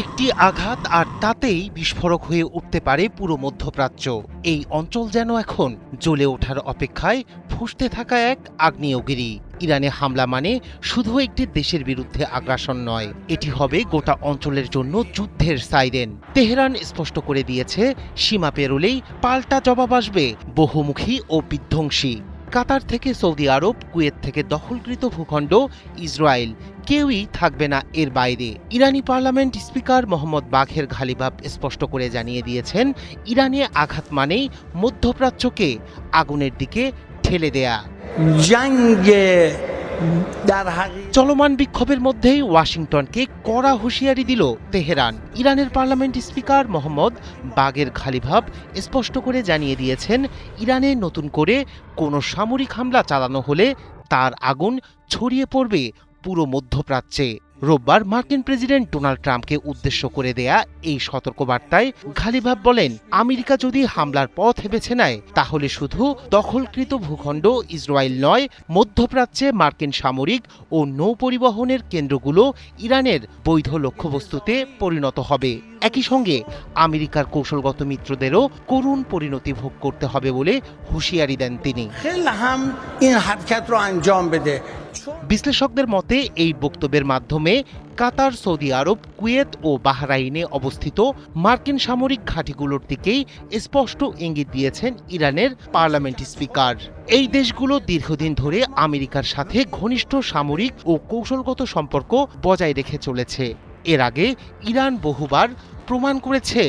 একটি আঘাত আর তাতেই বিস্ফোরক হয়ে উঠতে পারে পুরো মধ্যপ্রাচ্য। এই অঞ্চল যেন এখন জ্বলে ওঠার অপেক্ষায় ফুঁসতে থাকা এক আগ্নেয়গিরি। ইরানে হামলা মানে শুধু একটি দেশের বিরুদ্ধে আগ্রাসন নয়, এটি হবে গোটা অঞ্চলের জন্য যুদ্ধের সাইরেন। তেহরান স্পষ্ট করে দিয়েছে, সীমা পেরোলেই পাল্টা জবাব আসবে, বহুমুখী ও বিধ্বংসী। কাতার থেকে সৌদি আরব, কুয়েত থেকে দখলকৃত ভূখণ্ড, ইসরায়েল, কেউই থাকবে না এর বাইরে। ইরানি পার্লামেন্ট স্পিকার মোহাম্মদ বাঘের ঘালিবাফ স্পষ্ট করে জানিয়ে দিয়েছেন, ইরানে আঘাত মানেই মধ্যপ্রাচ্যকে আগুনের দিকে ঠেলে দেয়া। চলমান বিক্ষোভের মধ্যেই ওয়াশিংটনকে কড়া হুঁশিয়ারি দিল তেহরান। ইরানের পার্লামেন্ট স্পিকার মোহাম্মদ বাঘের ঘালিবাফ স্পষ্ট করে জানিয়ে দিয়েছেন, ইরানে নতুন করে কোনো সামরিক হামলা চালানো হলে তার আগুন ছড়িয়ে পড়বে পুরো মধ্যপ্রাচ্যে। রোববার মার্কিন প্রেসিডেন্ট ডোনাল্ড ট্রাম্পকে উদ্দেশ্য করে দেয়া এই সতর্কবার্তায় ঘালিবাফ বলেন, আমেরিকা যদি হামলার পথ বেছে নেয় তাহলে শুধু দখলকৃত ভূখণ্ড ইসরায়েল নয়, মধ্যপ্রাচ্যে মার্কিন সামরিক ও নৌ পরিবহনের কেন্দ্রগুলো ইরানের বৈধ লক্ষ্যবস্তুতে পরিণত হবে। একই সঙ্গে আমেরিকার কৌশলগত মিত্রদেরও করুণ পরিণতি ভোগ করতে হবে বলে হুঁশিয়ারি দেন তিনি। বিশ্লেষকদের মতে এই বক্তব্যের মাধ্যমে কাতার, সৌদি আরব, কুয়েত ও বাহরাইনে অবস্থিত মার্কিন সামরিক ঘাঁটিগুলোর দিকেই স্পষ্ট ইঙ্গিত দিয়েছেন ইরানের পার্লামেন্ট স্পিকার। এই দেশগুলো দীর্ঘদিন ধরে আমেরিকার সাথে ঘনিষ্ঠ সামরিক ও কৌশলগত সম্পর্ক বজায় রেখে চলেছে। এর আগে ইরান বহুবার প্রমাণ করেছে,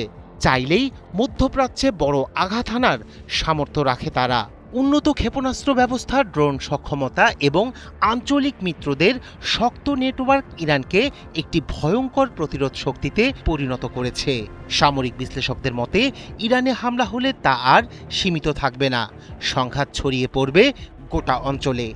চাইলেই মধ্যপ্রাচ্যে বড় আঘাত হানার সামর্থ্য রাখে তারা। উন্নত ক্ষেপণাস্ত্র ব্যবস্থা, ড্রোন সক্ষমতা এবং আঞ্চলিক মিত্রদের শক্ত নেটওয়ার্ক ইরানকে একটি ভয়ঙ্কর প্রতিরোধ শক্তিতে পরিণত করেছে। সামরিক বিশ্লেষকদের মতে, ইরানে হামলা হলে তা আর সীমিত থাকবে না, সংঘাত ছড়িয়ে পড়বে গোটা অঞ্চলে।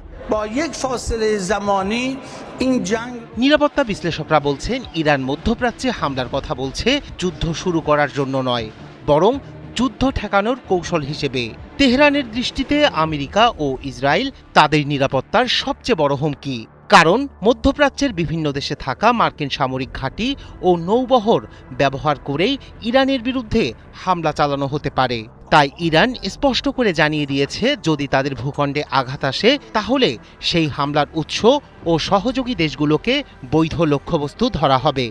নিরাপত্তা বিশ্লেষকরা বলছেন, ইরান মধ্যপ্রাচ্যে হামলার কথা বলছে যুদ্ধ শুরু করার জন্য নয়, বরং যুদ্ধ ঠেকানোর কৌশল হিসেবে। তেহরানের দৃষ্টিতে আমেরিকা ও ইসরায়েল তাদের নিরাপত্তার সবচেয়ে বড় হুমকি, কারণ মধ্যপ্রাচ্যের বিভিন্ন দেশে থাকা মার্কিন সামরিক ঘাঁটি ও নৌবহর ব্যবহার করেই ইরানের বিরুদ্ধে হামলা চালানো হতে পারে। তাই ইরান স্পষ্ট করে জানিয়ে দিয়েছে, যদি তাদের ভূখণ্ডে আঘাত আসে তাহলে সেই হামলার উৎস ও সহযোগী দেশগুলোকে বৈধ লক্ষ্যবস্তু ধরা হবে।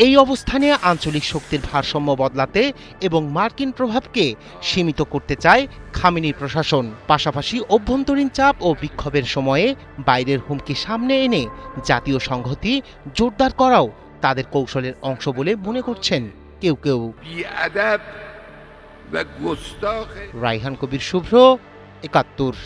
এই অবস্থানে আঞ্চলিক শক্তির ভারসাম্য বদলাতে এবং মার্কিন প্রভাবকে সীমিত করতে চায় খামেনির প্রশাসন। পাশাপাশি অভ্যন্তরীণ চাপ ও বিক্ষোভের সময়ে বাইরের হুমকি সামনে এনে জাতীয় সংহতি জোরদার করাও তাদের কৌশলের অংশ বলে মনে করছেন কেউ কেউ। রায়হান কবির শুভ্র, ৭১।